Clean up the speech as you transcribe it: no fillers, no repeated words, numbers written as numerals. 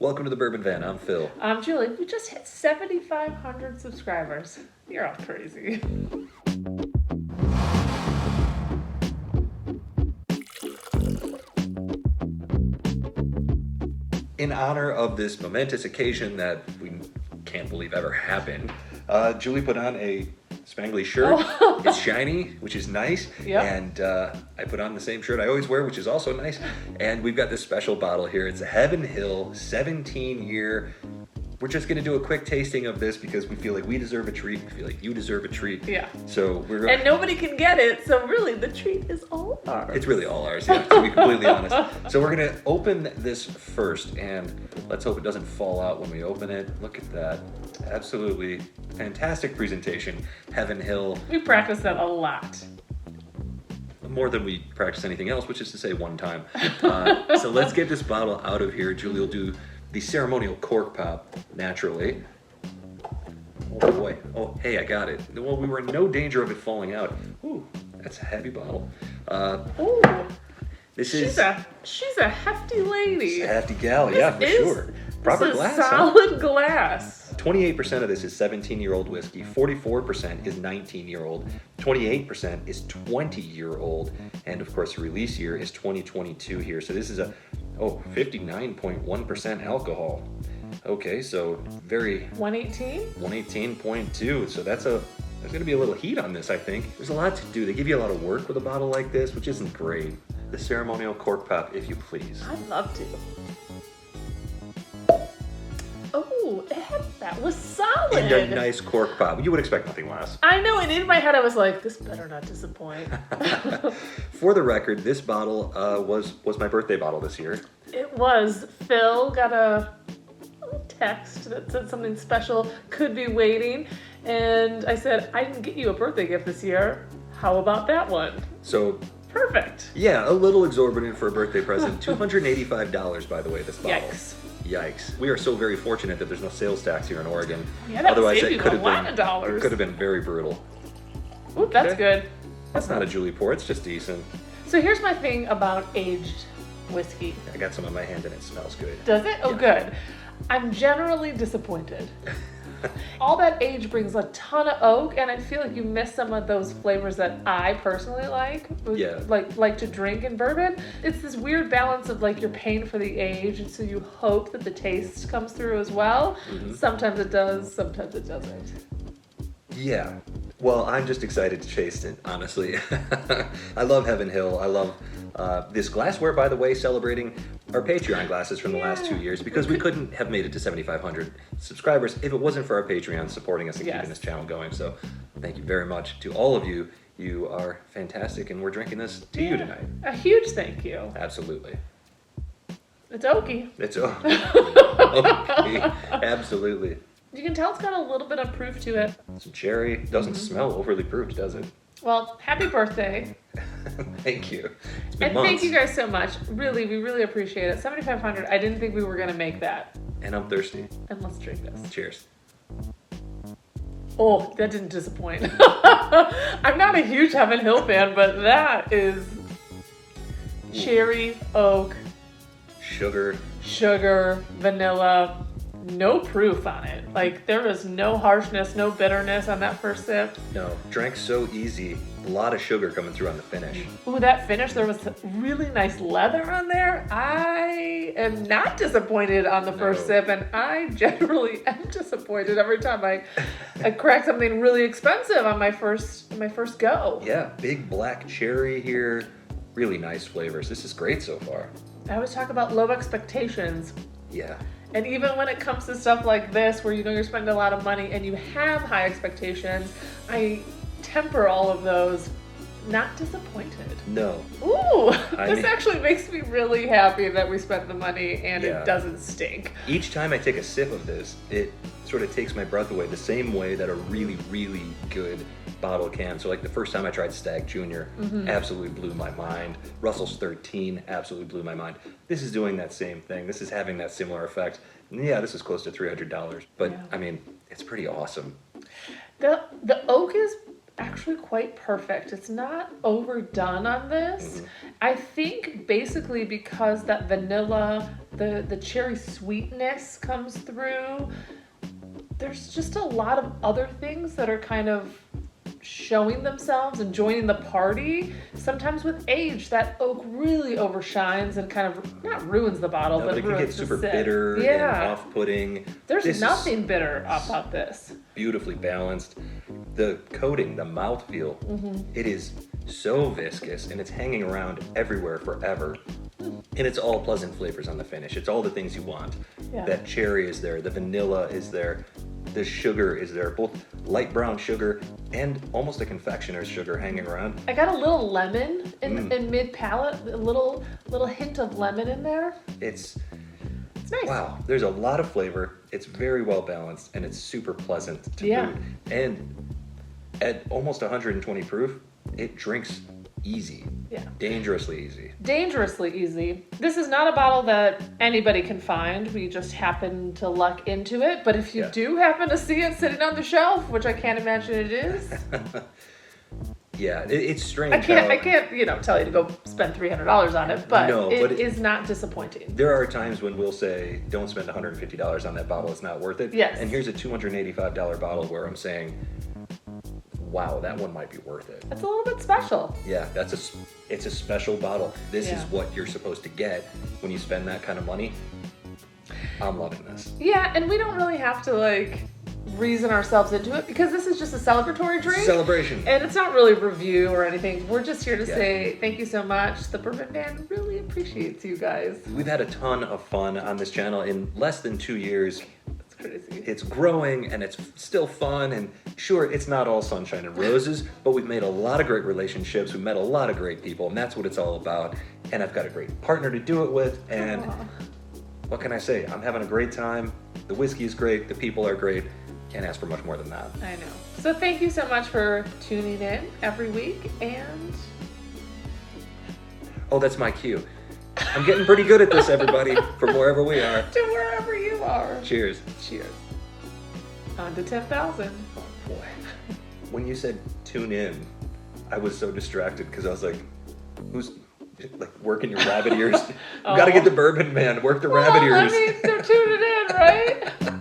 Welcome to the Bourbon Van. I'm Phil. I'm Julie. We just hit 7,500 subscribers. You're all crazy. In honor of this momentous occasion that we can't believe ever happened, Julie put on a spangly shirt. Oh. It's shiny, which is nice. Yep. And I put on the same shirt I always wear, which is also nice. And we've got this special bottle here. It's a Heaven Hill 17-year. We're just going to do a quick tasting of this because we feel like we deserve a treat. We feel like you deserve a treat. Yeah. So we're going And nobody can get it, so really the treat is all ours. It's really all ours, yeah, to be completely honest. So we're going to open this first, and let's hope it doesn't fall out when we open it. Look at that. Absolutely fantastic presentation. Heaven Hill. We practice that a lot. More than we practice anything else, which is to say one time. So let's get this bottle out of here. Julie will do the ceremonial cork pop naturally. Oh boy. Oh, hey, I got it. Well, we were in no danger of it falling out. Ooh, that's a heavy bottle. Ooh. She's a hefty lady. a hefty gal, yeah, for sure. Proper this is glass, solid glass. 28% of this is 17-year-old whiskey, 44% is 19-year-old, 28% is 20-year-old, and of course the release year is 2022 here. So this is a 59.1% alcohol. Okay, so very 118? 118.2. So there's going to be a little heat on this, I think. There's a lot to do. They give you a lot of work with a bottle like this, which isn't great. The ceremonial cork pop, if you please. I'd love to. Oh, that was solid. And a nice cork pop. You would expect nothing less. I know, and in my head I was like, this better not disappoint. For the record, this bottle was my birthday bottle this year. It was. Phil got a text that said something special could be waiting, and I said, I didn't get you a birthday gift this year. How about that one? So Perfect. yeah, a little exorbitant for a birthday present. $285, by the way, this bottle. Yikes. We are so very fortunate that there's no sales tax here in Oregon. Yeah, that Otherwise, saved you could a have lot been of dollars. It could have been very brutal. Ooh, that's Okay. good. That's not a Julie pour. It's just decent. So here's my thing about aged whiskey. I got some on my hand and it smells good. Does it? Oh, Yeah. good. I'm generally disappointed. All that age brings a ton of oak, and I feel like you miss some of those flavors that I personally like. Yeah. Like to drink in bourbon. It's this weird balance of like you're paying for the age, and so you hope that the taste comes through as well. Mm-hmm. Sometimes it does, sometimes it doesn't. Yeah. Well, I'm just excited to taste it, honestly. I love Heaven Hill. I love this glassware, by the way, celebrating our Patreon glasses from the last 2 years because we couldn't have made it to 7,500 subscribers if it wasn't for our Patreon supporting us and keeping this channel going. So thank you very much to all of you. You are fantastic, and we're drinking this to you tonight. A huge thank you. Absolutely. It's oaky. It's okay. Absolutely. You can tell it's got a little bit of proof to it. Some cherry. Doesn't smell overly proofed, does it? Well, happy birthday. Thank you. It's been And months. thank you guys so much. Really, we really appreciate it. 7,500, I didn't think we were going to make that. And I'm thirsty. And let's drink this. Cheers. Oh, that didn't disappoint. I'm not a huge Heaven Hill fan, but that is cherry, oak, Sugar. sugar, vanilla, no proof on it. Like, there was no harshness, no bitterness on that first sip. No, drank so easy. A lot of sugar coming through on the finish. Ooh, that finish, there was really nice leather on there. I am not disappointed on the first sip, and I generally am disappointed every time I crack something really expensive on my first go. Yeah, big black cherry here. Really nice flavors. This is great so far. I always talk about low expectations. Yeah. And even when it comes to stuff like this, where you know you're spending a lot of money and you have high expectations, I temper all of those. Not disappointed. No. Ooh, this actually makes me really happy that we spent the money and Yeah. it doesn't stink. Each time I take a sip of this, it sort of takes my breath away the same way that a really, really good bottle can. So like the first time I tried Stag Junior, absolutely blew my mind. Russell's 13 absolutely blew my mind. This is doing that same thing. This is having that similar effect. And yeah, this is close to $300, but Yeah. I mean, it's pretty awesome. The oak is actually quite perfect. It's not overdone on this. I think basically because that vanilla, the cherry sweetness comes through, there's just a lot of other things that are kind of showing themselves and joining the party. Sometimes with age, that oak really overshines and kind of not ruins the bottle, No, but it can ruins get the super sip. bitter and Yeah. off-putting. There's This is nothing bitter about this. beautifully balanced. The coating, the mouthfeel, it is so viscous and it's hanging around everywhere forever. And it's all pleasant flavors on the finish. It's all the things you want. Yeah. That cherry is there, the vanilla is there, the sugar is there, both light brown sugar and almost a confectioner's sugar hanging around. I got a little lemon in mid palate, a little hint of lemon in there. It's It's nice. wow, there's a lot of flavor. It's very well balanced and it's super pleasant to Yeah. boot. And at almost 120 proof, it drinks easy. Yeah. Dangerously easy. Dangerously easy. This is not a bottle that anybody can find. We just happen to luck into it. But if you Yeah. do happen to see it sitting on the shelf, which I can't imagine it is, Yeah, it's strange. I can't, how- tell you to go spend $300 on it, but No, it but is not disappointing. There are times when we'll say, don't spend $150 on that bottle, it's not worth it. Yes. And here's a $285 bottle where I'm saying, wow, that one might be worth it. It's a little bit special. Yeah, it's a special bottle. This is Yeah. what you're supposed to get when you spend that kind of money. I'm loving this. Yeah, and we don't really have to reason ourselves into it because this is just a celebratory drink. Celebration. And it's not really review or anything. We're just here to Yeah. say thank you so much. The Bourbon Band really appreciates you guys. We've had a ton of fun on this channel in less than 2 years. It's crazy. It's growing and it's still fun, and sure, it's not all sunshine and roses, but we've made a lot of great relationships. We've met a lot of great people, and that's what it's all about. And I've got a great partner to do it with, and Aw. what can I say? I'm having a great time. The whiskey is great, the people are great. Can't ask for much more than that. I know. So thank you so much for tuning in every week, and Oh, that's my cue. I'm getting pretty good at this, everybody, from wherever we are. to wherever you are. Cheers. Cheers. On to 10,000. Oh boy. When you said tune in, I was so distracted because I was like, who's working your rabbit ears? Oh. Gotta get the bourbon man, work the rabbit Well, I ears. mean, they're tuning in, right?